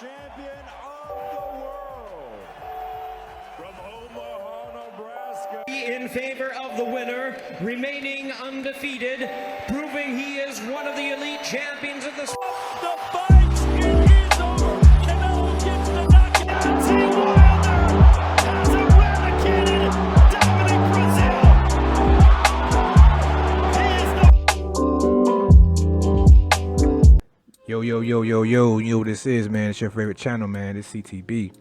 champion of the world, from Omaha, Nebraska. In favor of the winner, remaining undefeated, proving he is one of the elite champions of the sport. The fight is over. Canelo gets the knockout. Deontay Wilder has eradicated Dominic Brazil. Yo, this is, man, it's your favorite channel, man. It's CTB.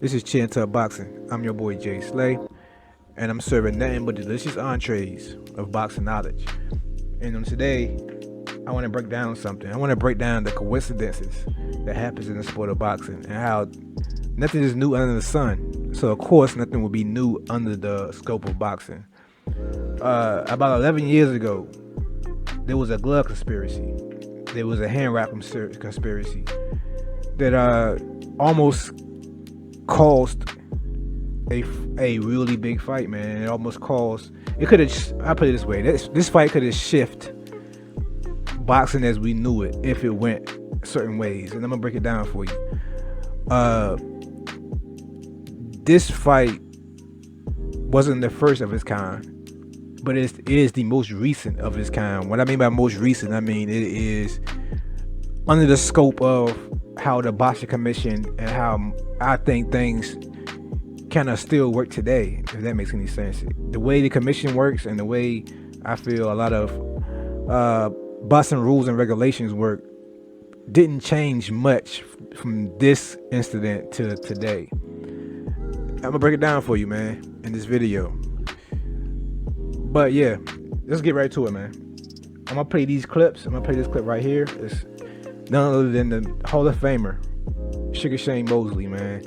This is Chin Tuck Boxing. I'm your boy Jay Slay, and I'm serving nothing but delicious entrees of boxing knowledge. And today, I want to break down something. I want to break down the coincidences that happens in the sport of boxing and how nothing is new under the sun. So, of course, nothing will be new under the scope of boxing. About 11 years ago, there was a glove conspiracy. There was a hand wrap conspiracy that almost caused a really big fight, man. It almost caused. It could have. I put it this way: this fight could have shifted boxing as we knew it if it went certain ways. And I'm gonna break it down for you. This fight wasn't the first of its kind, but it is the most recent of its kind. What I mean by most recent, I mean it is under the scope of how the Boxing Commission and how I think things kind of still work today, if that makes any sense. The way the commission works and the way I feel a lot of boxing rules and regulations work didn't change much from this incident to today. I'm gonna break it down for you, man, in this video. But yeah, let's get right to it, man. I'm gonna play these clips. I'm gonna play this clip right here. It's none other than the Hall of Famer, Sugar Shane Mosley, man.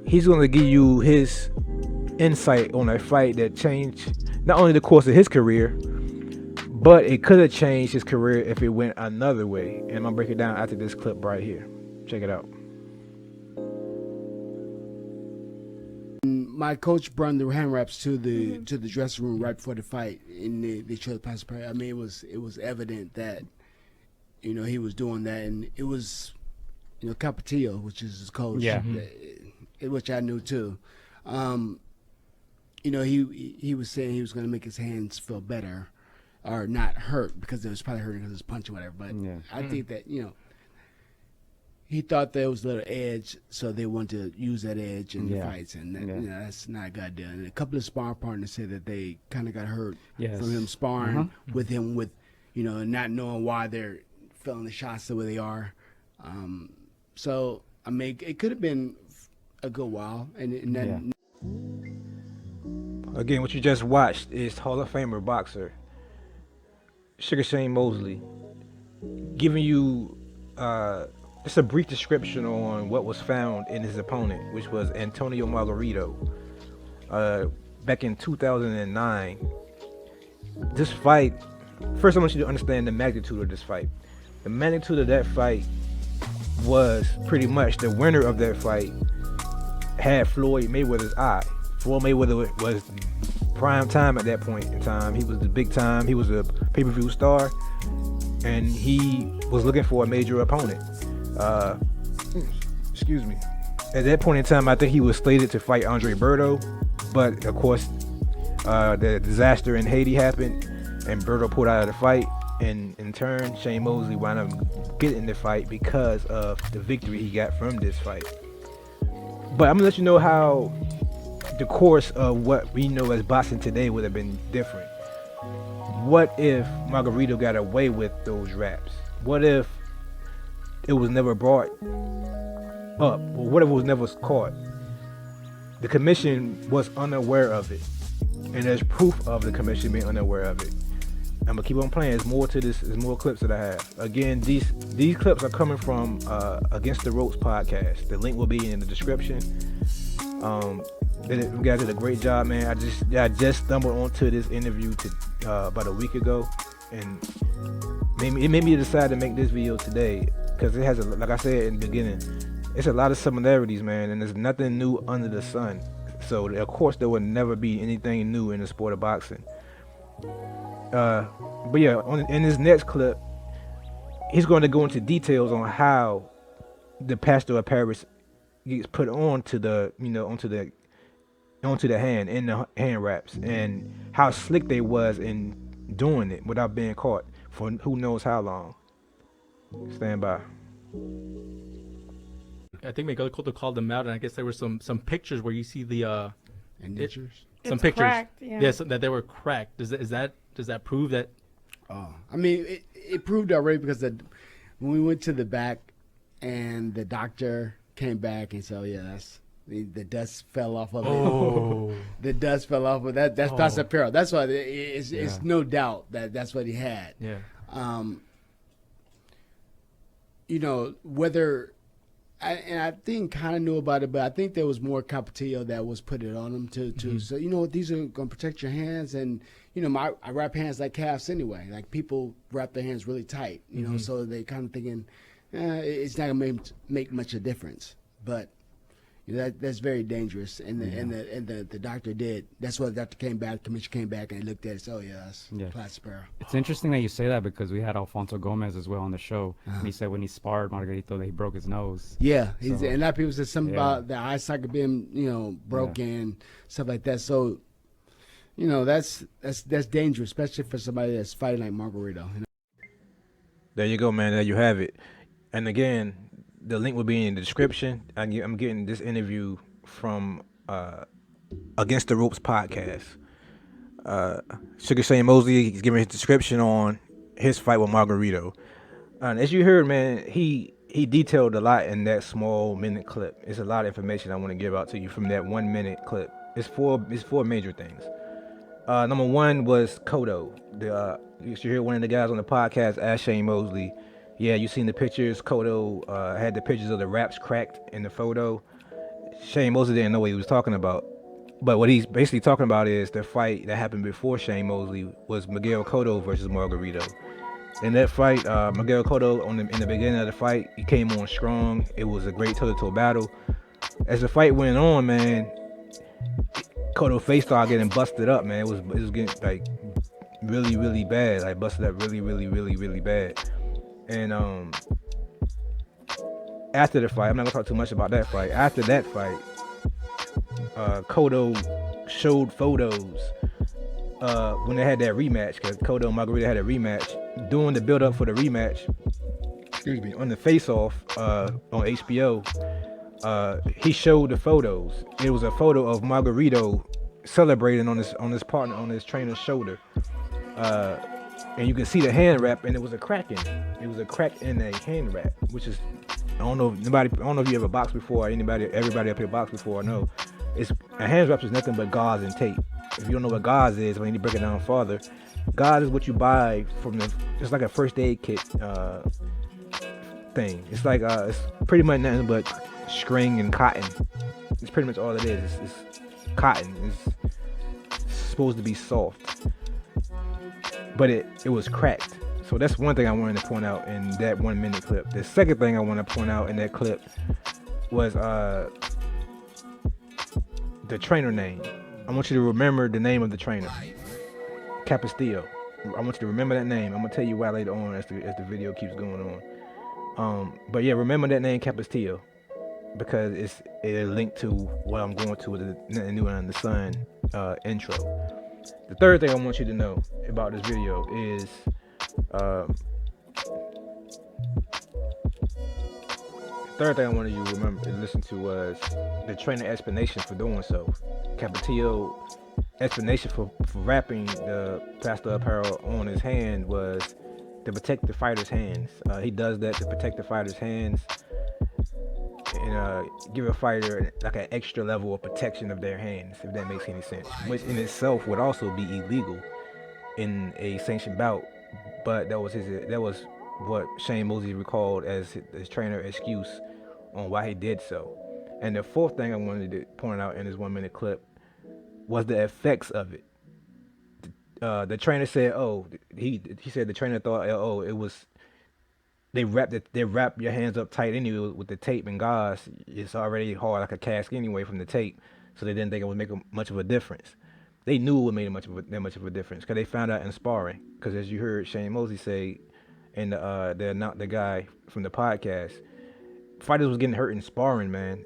He's gonna give you his insight on a fight that changed not only the course of his career, but it could have changed his career if it went another way. And I'm gonna break it down after this clip right here. Check it out. My coach brought the hand wraps to the dressing room right before the fight, and they showed the pass prayer. I mean, it was evident that he was doing that, and it was Capetillo, which is his coach, which I knew too. He was saying he was going to make his hands feel better, or not hurt, because it was probably hurting because it was punching, whatever. But I think that he thought there was a little edge, so they wanted to use that edge in the fights, and that, that's not a good deal. And a couple of sparring partners said that they kind of got hurt from him sparring with him, with not knowing why they're feeling the shots the way they are. So I mean, it could have been a good while, and Again, what you just watched is Hall of Famer boxer Sugar Shane Mosley giving you just a brief description on what was found in his opponent, which was Antonio Margarito, back in 2009. This fight, first I want you to understand the magnitude of this fight. The magnitude of that fight was pretty much the winner of that fight had Floyd Mayweather's eye. Floyd Mayweather was prime time at that point in time. He was the big time. He was a pay-per-view star, and he was looking for a major opponent. Excuse me. At that point in time, I think he was slated to fight Andre Berto, but of course, the disaster in Haiti happened, and Berto pulled out of the fight. And in turn, Shane Mosley wound up getting the fight because of the victory he got from this fight. But I'm gonna let you know how the course of what we know as boxing today would have been different. What if Margarito got away with those raps? What if it was never brought up? Or what if it was never caught? The commission was unaware of it, and there's proof of the commission being unaware of it. I'm gonna keep on playing. There's more to this. There's more clips that I have. Again, these clips are coming from Against the Ropes podcast. The link will be in the description. You guys did a great job, man. I just stumbled onto this interview about a week ago, and it made me decide to make this video today because it has, like I said in the beginning, it's a lot of similarities, man, and there's nothing new under the sun. So of course there will never be anything new in the sport of boxing. But yeah, in this next clip, he's going to go into details on how the plaster of Paris gets put onto the onto the hand in the hand wraps, and how slick they was in doing it without being caught for who knows how long. Stand by. I think Miguel Cotto called them out, and I guess there were some pictures where you see the Indentures. some It's pictures. cracked, yeah. Yes, that they were cracked. Does that prove that? Oh, I mean, it proved already because when we went to the back, and the doctor came back and said, "Oh yeah, that's the dust fell off of it." Oh, The dust fell off of that's Oh. Plaster Peril. That's why it's no doubt that that's what he had. yeah. Whether I think kind of knew about it, but I think there was more Capetillo that was put it on him to so these are going to protect your hands, and I wrap hands like calves anyway. Like people wrap their hands really tight, so they kind of thinking it's not going to make much of a difference, but. That's very dangerous, and the doctor did. That's why the doctor came back. The commissioner came back and looked at it. So that's Plaster Peril. It's interesting that you say that because we had Alfonso Gomez as well on the show. And he said when he sparred Margarito that he broke his nose. Yeah, So- and a lot of people said something Yeah. about the eye socket being broken, stuff like that. So that's dangerous, especially for somebody that's fighting like Margarito. There you go, man. There you have it. And again, the link will be in the description. I'm getting this interview from Against the Ropes podcast. Sugar Shane Mosley is giving his description on his fight with Margarito. And as you heard, man, he detailed a lot in that small minute clip. It's a lot of information I want to give out to you from that 1 minute clip. It's four major things. Number one was Cotto. You should hear one of the guys on the podcast ask Shane Mosley. Yeah, you seen the pictures. Cotto had the pictures of the wraps cracked in the photo. Shane Mosley didn't know what he was talking about. But what he's basically talking about is the fight that happened before Shane Mosley was Miguel Cotto versus Margarito. In that fight, Miguel Cotto, in the beginning of the fight, he came on strong. It was a great toe-to-toe battle. As the fight went on, man, Cotto's face started getting busted up, man. It was getting like really, really bad. Like busted up really, really, really, really bad. And after the fight, I'm not gonna talk too much about that fight. After that fight, Cotto showed photos when they had that rematch, because Cotto and Margarito had a rematch. Doing the build up for the rematch, on the face off on HBO, he showed the photos. It was a photo of Margarito celebrating on his partner, on his trainer's shoulder. And you can see the hand wrap, and it was a crack in it. It was a crack in a hand wrap, which is I don't know if you ever boxed before. Everybody up here boxed before. I know it's a hand wrap is nothing but gauze and tape. If you don't know what gauze is, when you break it down farther, gauze is what you buy from it's like a first aid kit thing. It's like it's pretty much nothing but string and cotton. It's pretty much all it is. It's cotton. It's supposed to be soft, but it was cracked. So that's one thing I wanted to point out in that 1 minute clip. The second thing I want to point out in that clip was the trainer name. I want you to remember the name of the trainer, Capetillo. I want you to remember that name. I'm gonna tell you why later on as the video keeps going on. But yeah, remember that name, Capetillo, because it's linked to what I'm going to with the Nothing New Under the Sun intro. The third thing I want you to know about this video is third thing I wanted you to remember and listen to was the trainer explanation for doing so. Capetillo explanation for wrapping the plaster apparel on his hand was to protect the fighter's hands. He does that to protect the fighter's hands and give a fighter like an extra level of protection of their hands, if that makes any sense. Which in itself would also be illegal in a sanctioned bout, but that was what Shane Mosley recalled as his trainer excuse on why he did so. And the fourth thing I wanted to point out in this 1 minute clip was the effects of it. The trainer said, he said the trainer thought, it was they wrap your hands up tight anyway with the tape and gauze. It's already hard like a cask anyway from the tape, so they didn't think it would make much of a difference. They knew it would make that much of a difference because they found out in sparring. Because as you heard Shane Mosley say, and the guy from the podcast, fighters was getting hurt in sparring, man,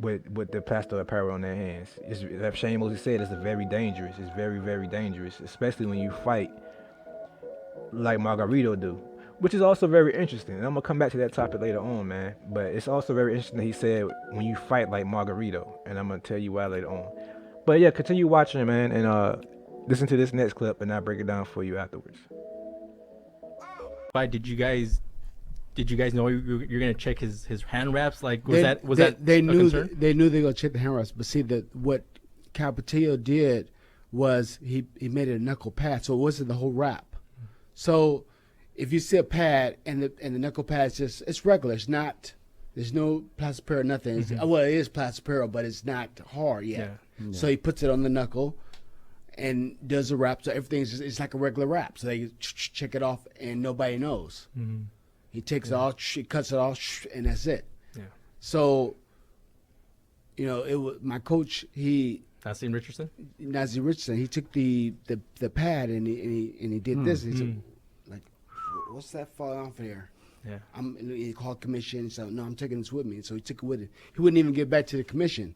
with the plaster apparel on their hands. It's, like Shane Mosley said, it's very dangerous. It's very, very dangerous, especially when you fight like Margarito do, which is also very interesting. And I'm gonna come back to that topic later on, man. But it's also very interesting that he said when you fight like Margarito, and I'm gonna tell you why later on. But yeah, continue watching, man, and listen to this next clip, and I'll break it down for you afterwards. Why did you guys know you're gonna check his hand wraps? Like, was that they a knew concern? they knew they were gonna check the hand wraps, but see that what Capetillo did was he made it a knuckle pad, so it wasn't the whole wrap. So if you see a pad and the knuckle pad is it's regular, it's not. There's no plastipero, nothing. Well, it is plastipero, but it's not hard yet. Yeah. So he puts it on the knuckle and does a wrap, so everything's just, it's like a regular wrap. So they check it off, and nobody knows. Mm-hmm. He takes it off, he cuts it off, and that's it. Yeah. So, you know, it was my coach. Nazi Richardson. He took the pad and he did this. He said, like, what's that falling off of here? Yeah. He called commission. So no, I'm taking this with me. So he took it with him. He wouldn't even get back to the commission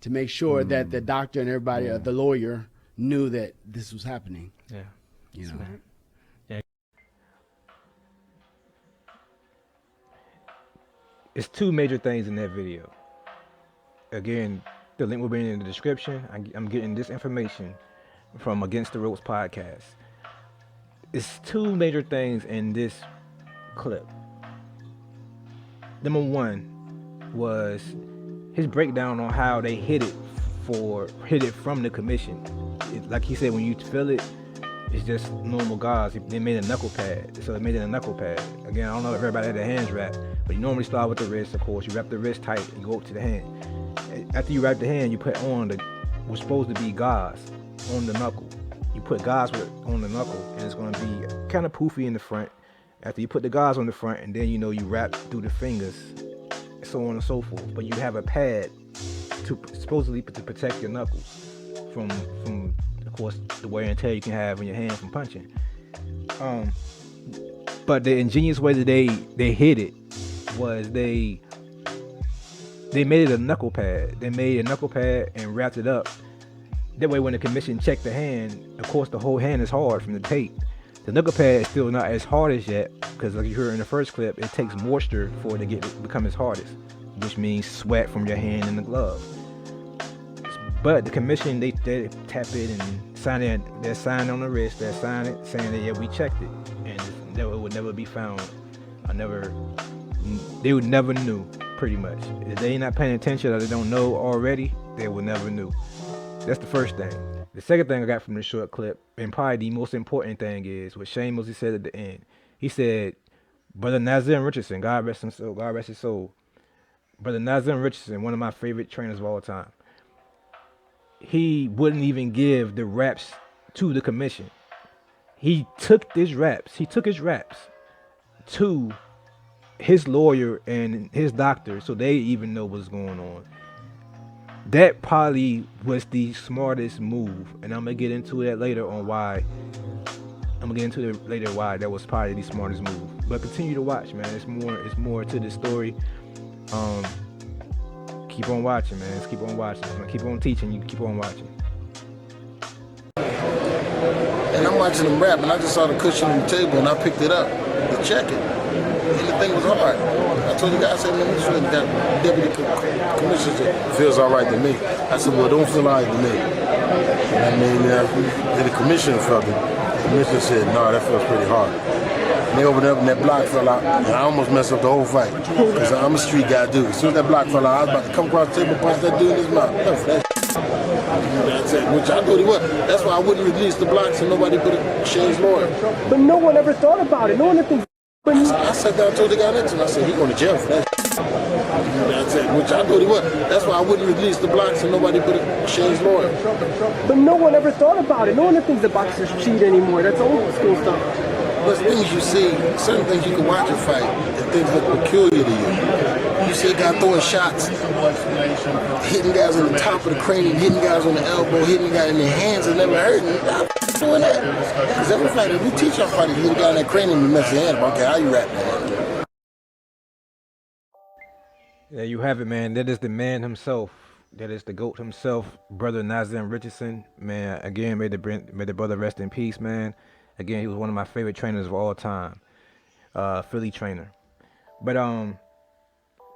to make sure that the doctor and everybody, the lawyer, knew that this was happening. Yeah. You know. Smart. Yeah. It's two major things in that video. Again, the link will be in the description. I'm getting this information from Against the Ropes podcast. It's two major things in this clip. Number one was his breakdown on how they hit it from the commission. Like he said, when you feel it, it's just normal gauze. They made a knuckle pad, so they made it a knuckle pad. Again, I don't know if everybody had their hands wrapped, but you normally start with the wrist, of course. You wrap the wrist tight and go up to the hand. After you wrap the hand, you put on what's supposed to be gauze on the knuckle. You put gauze on the knuckle, and it's going to be kind of poofy in the front. After you put the gauze on the front, and then you wrap through the fingers, so on and so forth. But you have a pad supposedly to protect your knuckles from of course the wear and tear you can have in your hand from punching. But the ingenious way that they hit it was they made it a knuckle pad. They made a knuckle pad and wrapped it up. That way when the commission checked the hand, of course the whole hand is hard from the tape. The knuckle pad is still not as hard as yet, because like you heard in the first clip, it takes moisture for it to become its hardest, which means sweat from your hand in the glove. But the commission, they tap it and sign it. They're signing on the wrist. They're signing it, saying that yeah, we checked it, and it would never be found. They would never knew, pretty much. If they not paying attention or they don't know already, they would never knew. That's the first thing. The second thing I got from this short clip, and probably the most important thing, is what Shane Mosley said at the end. He said, Brother Nazim Richardson, God rest his soul. Brother Nazim Richardson, one of my favorite trainers of all time. He wouldn't even give the raps to the commission. He took his raps to his lawyer and his doctor so they even know what's going on. That probably was the smartest move, and I'm gonna get into that later on why. Why that was probably the smartest move. But continue to watch, man. It's more to the story. Keep on watching, man. Keep on watching. I'm gonna keep on teaching you. Keep on watching. And I'm watching them rap, and I just saw the cushion on the table, and I picked it up to check it. And the thing was hard. I told the guy, I said, man, this really got deputy commissioner said, feels all right to me. I said, well, it don't feel all right to me. And I mean, then the commissioner felt it. The commissioner said, no, that feels pretty hard. And they opened up, and that block fell out, and I almost messed up the whole fight. Because I'm a street guy, dude. As soon as that block fell out, I was about to come across the table and punch that dude in his mouth. Which I thought he was. That's why I wouldn't release the blocks and nobody put a Shane's lawyer. But no one ever thought about it. No one ever thinks. I sat down and told the guy next to him, I said, he going to jail for that. Which I thought he was. That's why I wouldn't release the blocks and nobody put a Shane's lawyer. But no one ever thought about it. No one ever thinks the boxers cheat anymore. That's old school stuff. There's things you see, certain things you can watch a fight, and things look peculiar to you. You see a guy throwing shots, hitting guys on the top of the cranium, hitting guys on the elbow, hitting guys in their hands and never hurting. I'm doing that. Because every fighter, we teach our fighters, hit a guy in that cranium and mess your hand up. Okay, how you wrap that? There you have it, man. That is the man himself. That is the GOAT himself, brother Nazim Richardson. Man, again, may the brother rest in peace, man. Again, he was one of my favorite trainers of all time. Philly trainer. But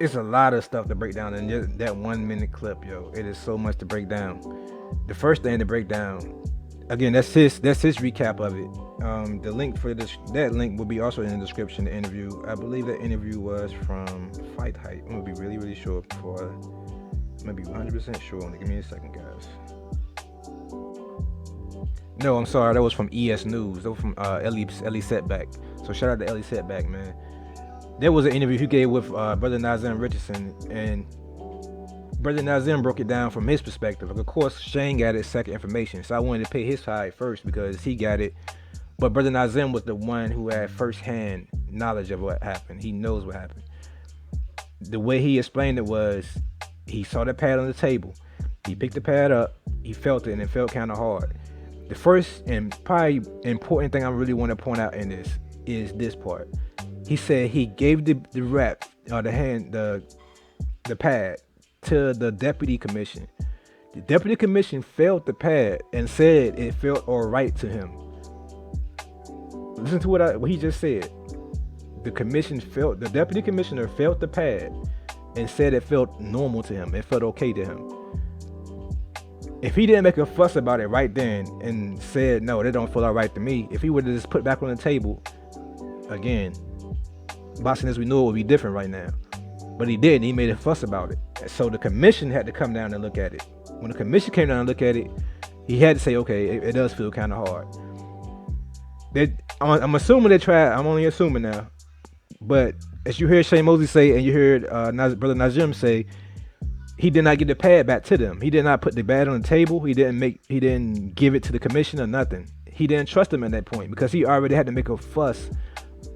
it's a lot of stuff to break down in just that 1 minute clip, yo. It is so much to break down. The first thing to break down, again, that's his recap of it. The link for that link will be also in the description. The interview, I believe that interview was from Fight Hype. I'm gonna be really, really sure before. I'm gonna be 100% sure. Give me a second, guys. No, I'm sorry. That was from ES News. That was from Ellie Setback. So shout out to Ellie Setback, man. There was an interview he gave with brother Nazim Richardson, and brother Nazim broke it down from his perspective. Of course, Shane got his second information, so I wanted to pay his side first because he got it. But brother Nazim was the one who had first-hand knowledge of what happened. He knows what happened. The way he explained it was, he saw the pad on the table. He picked the pad up. He felt it, and it felt kind of hard. The first and probably important thing I really want to point out in this is this part. He said he gave the rep, the pad to the deputy commission. The deputy commission felt the pad and said it felt all right to him. Listen to what he just said. The deputy commissioner felt the pad and said it felt normal to him. It felt okay to him. If he didn't make a fuss about it right then and said, no, that don't feel all right to me, if he would have just put it back on the table, again, boxing as we know it would be different right now. But he didn't. He made a fuss about it. So the commission had to come down and look at it. When the commission came down and looked at it, he had to say, okay, it does feel kind of hard. I'm assuming they tried. I'm only assuming now. But as you heard Shane Mosley say, and you heard brother Najim say, he did not get the pad back to them. He did not put the pad on the table. He didn't give it to the commission or nothing. He didn't trust them at that point because he already had to make a fuss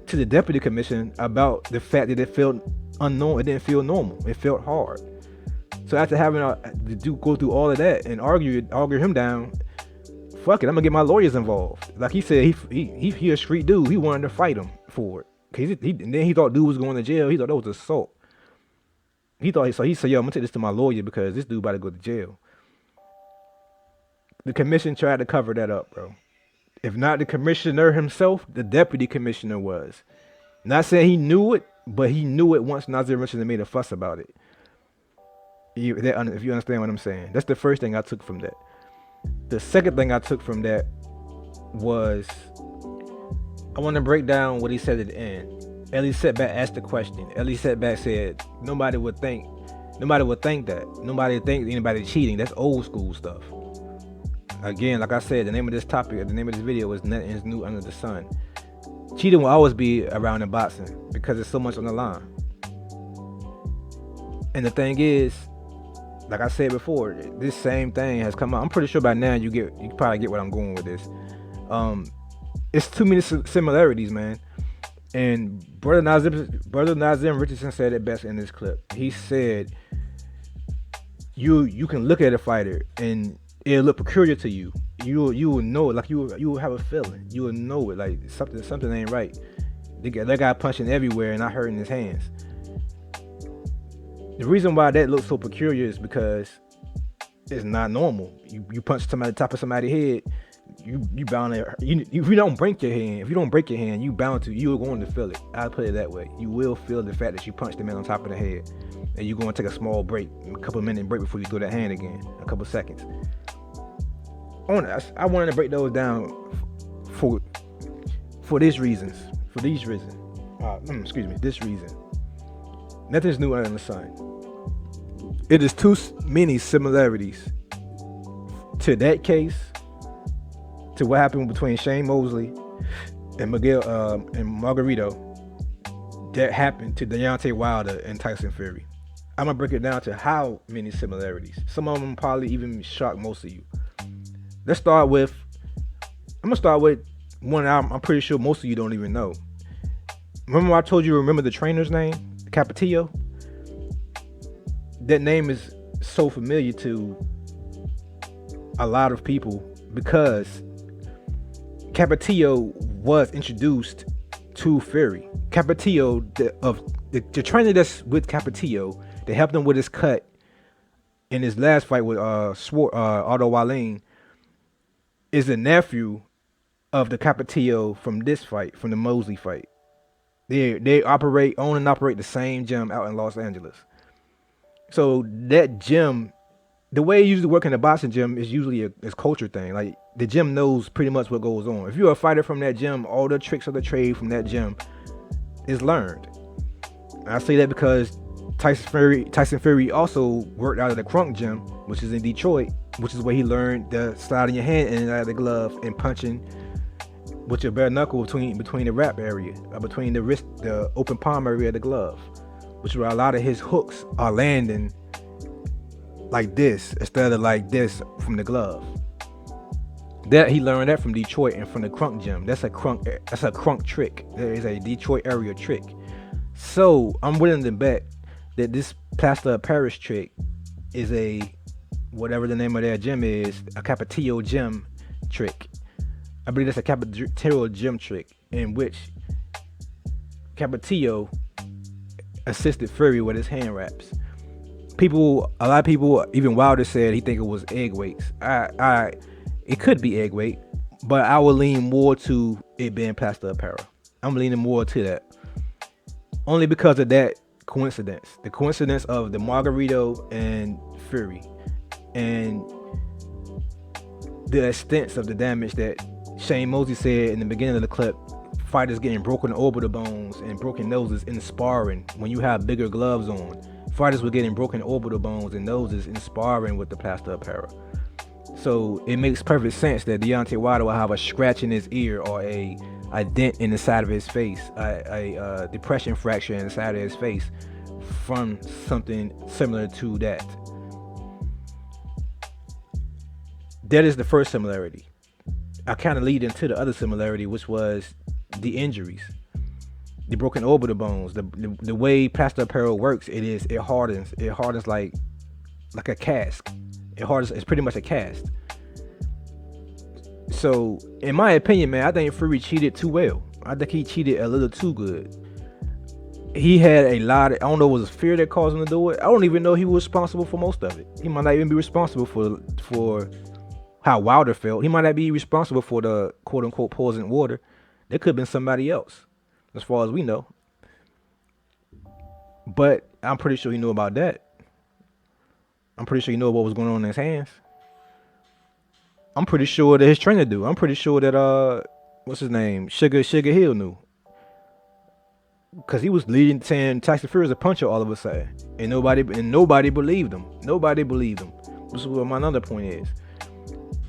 to the deputy commission about the fact that it felt unknown. It didn't feel normal. It felt hard. So after having to go through all of that and argue him down, fuck it, I'm gonna get my lawyers involved. Like he said, he a street dude. He wanted to fight him for it. And then he thought dude was going to jail. He thought that was assault. He said, yo, I'm gonna take this to my lawyer because this dude about to go to jail. The commission tried to cover that up, bro. If not the commissioner himself, the deputy commissioner was. Not saying he knew it, but he knew it once Nazir Richardson made a fuss about it. If you understand what I'm saying. That's the first thing I took from that. The second thing I took from that was, I want to break down what he said at the end. Ellie Setback asked the question. Ellie Setback said, nobody would think that. Nobody would think anybody cheating. That's old school stuff. Again, like I said, the name of this topic, the name of this video is Nothing is New Under the Sun. Cheating will always be around in boxing because there's so much on the line. And the thing is, like I said before, this same thing has come out. I'm pretty sure by now you probably get what I'm going with this. It's too many similarities, man. And brother Nazim Richardson said it best in this clip. He said, you can look at a fighter and it'll look peculiar to you. You will know it, like you will have a feeling. You will know it, like something ain't right. That guy punching everywhere and not hurting his hands. The reason why that looks so peculiar is because it's not normal. You punch somebody top of somebody's head, you bound to. If you don't break your hand, you're going to feel it. I'll put it that way. You will feel the fact that you punched the man on top of the head, and you're going to take a small break, a couple minute break before you throw that hand again, a couple seconds. I wanted to break those down for these reasons. This reason. Nothing's new under the sun. It is too many similarities to that case, to what happened between Shane Mosley and Margarito, that happened to Deontay Wilder and Tyson Fury. I'm gonna break it down to how many similarities. Some of them probably even shock most of you. I'm gonna start with one I'm pretty sure most of you don't even know. Remember I told you, remember the trainer's name, Capetillo? That name is so familiar to a lot of people because Capetillo was introduced to Fury. Capetillo, the trainer that's with Capetillo, they helped him with his cut in his last fight with Otto Wallin, is the nephew of the Capetillo from this fight, from the Mosley fight. They own and operate the same gym out in Los Angeles. So that gym, the way it usually work in a boxing gym is usually a culture thing. Like the gym knows pretty much what goes on. If you're a fighter from that gym, all the tricks of the trade from that gym is learned. And I say that because Tyson Fury also worked out of the Crunk gym, which is in Detroit, which is where he learned the sliding your hand in and out of the glove and punching with your bare knuckle between the wrap area, between the wrist, the open palm area of the glove, which is where a lot of his hooks are landing like this instead of like this from the glove. That he learned that from Detroit and from the Crunk gym. That's a Crunk trick. There is a Detroit area trick. So I'm willing to bet that this plaster of Paris trick is a, whatever the name of their gym is, a Capetillo gym trick. I believe that's a Capetillo gym trick in which Capetillo assisted Fury with his hand wraps. A lot of people, even Wilder said he think it was egg weights. It could be egg weight, but I would lean more to it being plaster of Paris. I'm leaning more to that. Only because of that coincidence. The coincidence of the Margarito and Fury. And the extent of the damage that Shane Mosley said in the beginning of the clip, fighters getting broken orbital bones and broken noses in sparring when you have bigger gloves on. Fighters were getting broken orbital bones and noses in sparring with the plaster of Paris. So it makes perfect sense that Deontay Wilder will have a scratch in his ear or a dent in the side of his face, a depression fracture in the side of his face from something similar to that. That is the first similarity. I kind of lead into the other similarity, which was the injuries, the broken orbital bones, the way plaster of Paris works. It hardens like a cast. It's pretty much a cast. So in my opinion, man, I think Fury cheated too well. I think he cheated a little too good. He had a lot of, I don't know, it was fear that caused him to do it. I don't even know he was responsible for most of it. He might not even be responsible for how Wilder felt. He might not be responsible for the quote unquote poisoned water. There could have been somebody else, as far as we know. But I'm pretty sure he knew about that. I'm pretty sure he knew what was going on in his hands. I'm pretty sure that his trainer knew. I'm pretty sure that what's his name? Sugar Hill knew. Because he was leading, saying Tyson Fury is a puncher all of a sudden. And nobody believed him. Nobody believed him. This is what my another point is.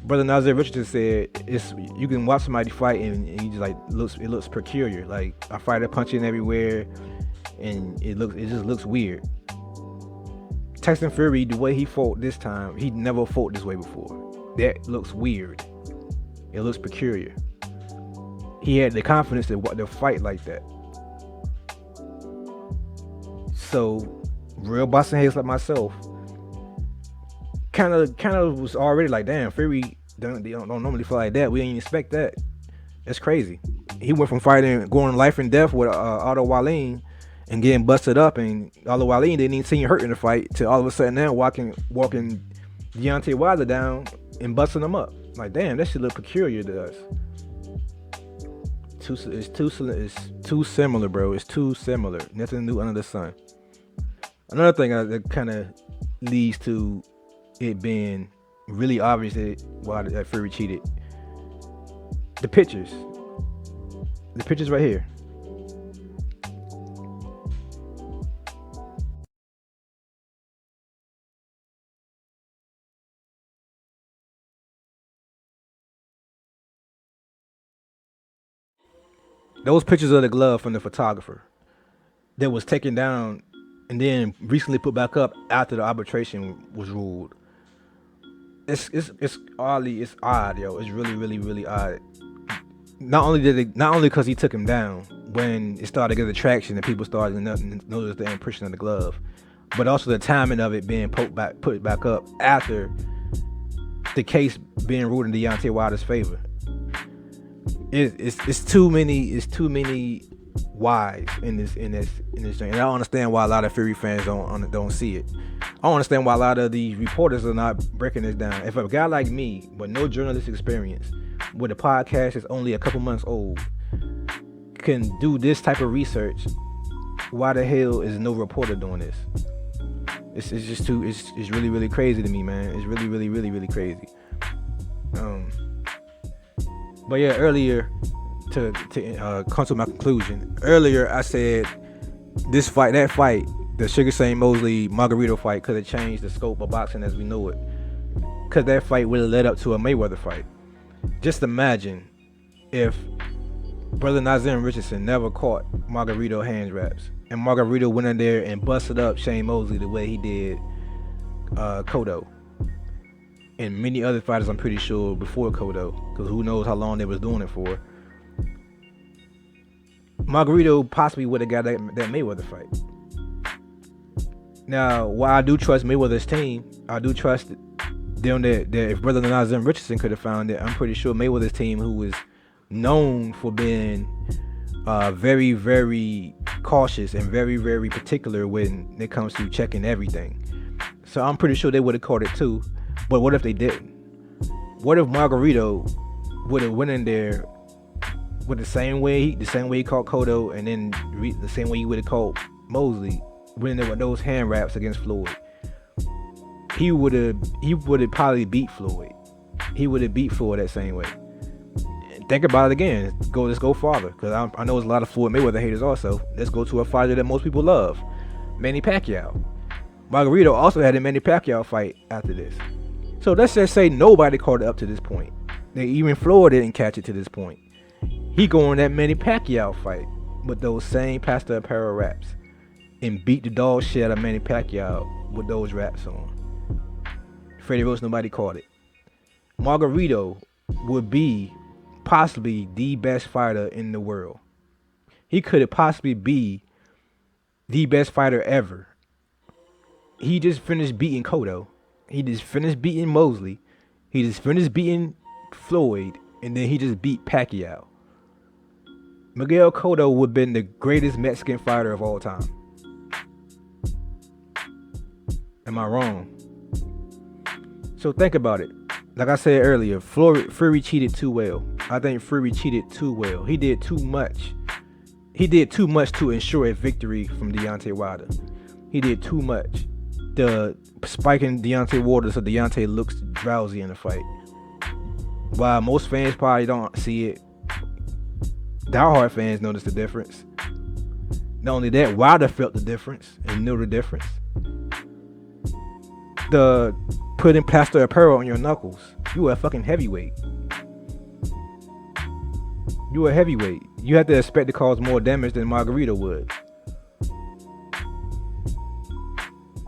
Brother Nazir Richardson said, you can watch somebody fight and you just like it looks peculiar. Like a fighter punching everywhere and it just looks weird. Tyson Fury, the way he fought this time, he never fought this way before. That looks weird. It looks peculiar. He had the confidence to fight like that. So, real boxing heads like myself kind of was already like, damn, Fury don't normally fight like that. We didn't expect that. That's crazy. He went from going life and death with Otto Wallin and getting busted up, and Otto Wallin didn't even seem hurt in the fight, to all of a sudden now walking Deontay Wilder down and busting him up. Like, damn, that shit look peculiar to us. It's too similar, bro. It's too similar. Nothing new under the sun. Another thing that kind of leads to it being really obvious that Fury cheated. The pictures right here. Those pictures of the glove from the photographer that was taken down and then recently put back up after the arbitration was ruled. It's odd, yo. It's really odd. Not only because he took him down when it started to get traction and people started to notice the impression of the glove, but also the timing of it being put back up after the case being ruled in Deontay Wilder's favor. It's too many wise in this thing. And I don't understand why a lot of Fury fans don't see it. I don't understand why a lot of these reporters are not breaking this down. If a guy like me, with no journalist experience, with a podcast that's only a couple months old, can do this type of research, why the hell is no reporter doing this? It's just too. It's really, really crazy to me, man. It's really, really, really, really crazy. But yeah, earlier to come to my conclusion. Earlier I said that fight, the Sugar Shane Mosley Margarito fight, could have changed the scope of boxing as we know it. Cause that fight would have led up to a Mayweather fight. Just imagine if Brother Nazim Richardson never caught Margarito hands wraps, and Margarito went in there and busted up Shane Mosley the way he did Cotto. And many other fighters, I'm pretty sure, before Cotto, because who knows how long they was doing it for. Margarito possibly would have got that Mayweather fight. Now, while I do trust Mayweather's team, I do trust them that if Brother Nazim Richardson could have found it, I'm pretty sure Mayweather's team, who was known for being very, very cautious and very, very particular when it comes to checking everything. So I'm pretty sure they would have caught it too. But what if they didn't? What if Margarito would have went in there with the same way he caught Cotto, and then the same way he would have caught Mosley, went in there with those hand wraps against Floyd? He would have probably beat Floyd. He would have beat Floyd that same way. Think about it again. Let's go farther, because I know there's a lot of Floyd Mayweather haters also. Let's go to a fighter that most people love, Manny Pacquiao. Margarito also had a Manny Pacquiao fight after this. So let's just say nobody caught it up to this point. Even Floyd didn't catch it to this point. He go on that Manny Pacquiao fight with those same Pastor Apparel wraps and beat the dog shit out of Manny Pacquiao with those wraps on. Freddie Roach, nobody caught it. Margarito would be possibly the best fighter in the world. He could possibly be the best fighter ever. He just finished beating Cotto. He just finished beating Mosley. He just finished beating Floyd. And then he just beat Pacquiao. Miguel Cotto would have been the greatest Mexican fighter of all time. Am I wrong? So think about it. Like I said earlier, Fury cheated too well. I think Fury cheated too well. He did too much. He did too much to ensure a victory from Deontay Wilder. He did too much. The spiking Deontay Wilder so Deontay looks drowsy in the fight. While most fans probably don't see it, diehard fans notice the difference. Not only that, Wilder felt the difference and knew the difference. The putting plaster apparel on your knuckles. You a fucking heavyweight. You a heavyweight. You have to expect to cause more damage than Margarito would.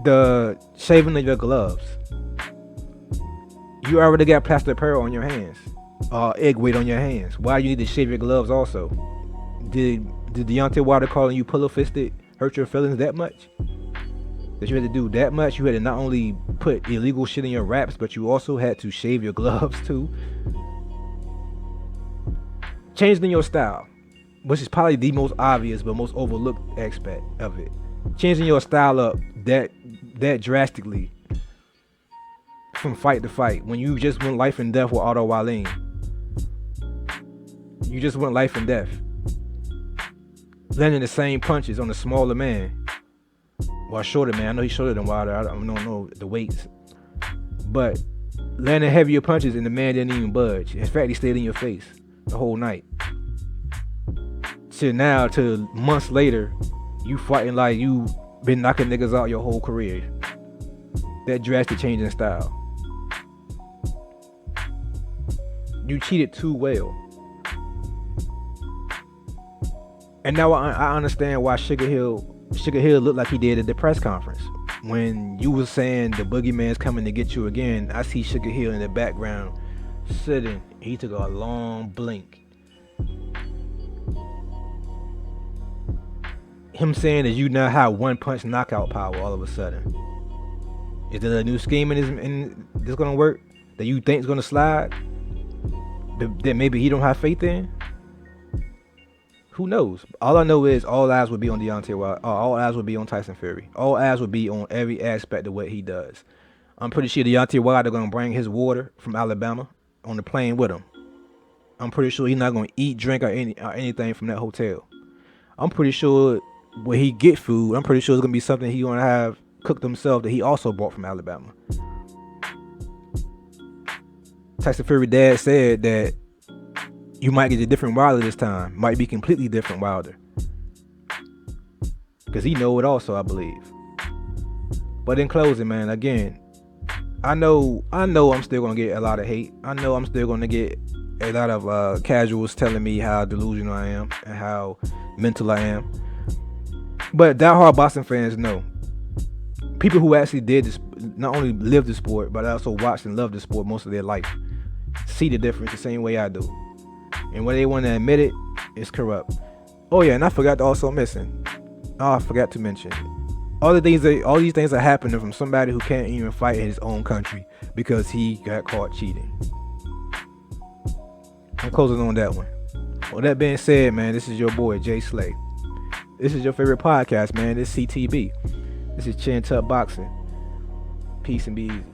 The shaving of your gloves. You already got plaster apparel on your hands. Egg weight on your hands. Why you need to shave your gloves also? Did Deontay Wilder calling you pillow fisted hurt your feelings that much? That you had to do that much? You had to not only put illegal shit in your wraps, but you also had to shave your gloves too. Changing your style, which is probably the most obvious but most overlooked aspect of it. Changing your style up that drastically from fight to fight, when you just went life and death with Otto Wallin. You just went life and death. Landing the same punches on the smaller man. Well, shorter man. I know he's shorter than Wilder. I don't know the weights. But landing heavier punches and the man didn't even budge. In fact, he stayed in your face the whole night. To now, to months later, you fighting like you been knocking niggas out your whole career. That drastic change in style. You cheated too well. And now I understand why Sugar Hill looked like he did at the press conference. When you was saying the boogeyman's coming to get you again, I see Sugar Hill in the background sitting. He took a long blink. Him saying that you now have one punch knockout power all of a sudden. Is there a new scheme in this gonna work that you think is gonna slide? That maybe he don't have faith in? Who knows? All I know is all eyes would be on Deontay Wilder. All eyes would be on Tyson Fury. All eyes would be on every aspect of what he does. I'm pretty sure Deontay Wilder going to bring his water from Alabama on the plane with him. I'm pretty sure he's not going to eat, drink, or anything from that hotel. I'm pretty sure when he get food, I'm pretty sure it's going to be something he's going to have cooked himself that he also bought from Alabama. Tyson Fury dad said that you might get a different Wilder this time. Might be completely different Wilder. Because he know it also, I believe. But in closing, man, again, I know I'm still going to get a lot of hate. I know I'm still going to get a lot of casuals telling me how delusional I am and how mental I am. But diehard boxing fans know. People who actually did this, not only live the sport, but also watched and loved the sport most of their life, see the difference the same way I do. And when they want to admit it, it's corrupt. Oh yeah, and I forgot to also mention. I forgot to mention. All these things are happening from somebody who can't even fight in his own country because he got caught cheating. I'm closing on that one. With that being said, man, this is your boy Jay Slay. This is your favorite podcast, man. This is CTB. This is Chin Tuck Boxing. Peace and be easy.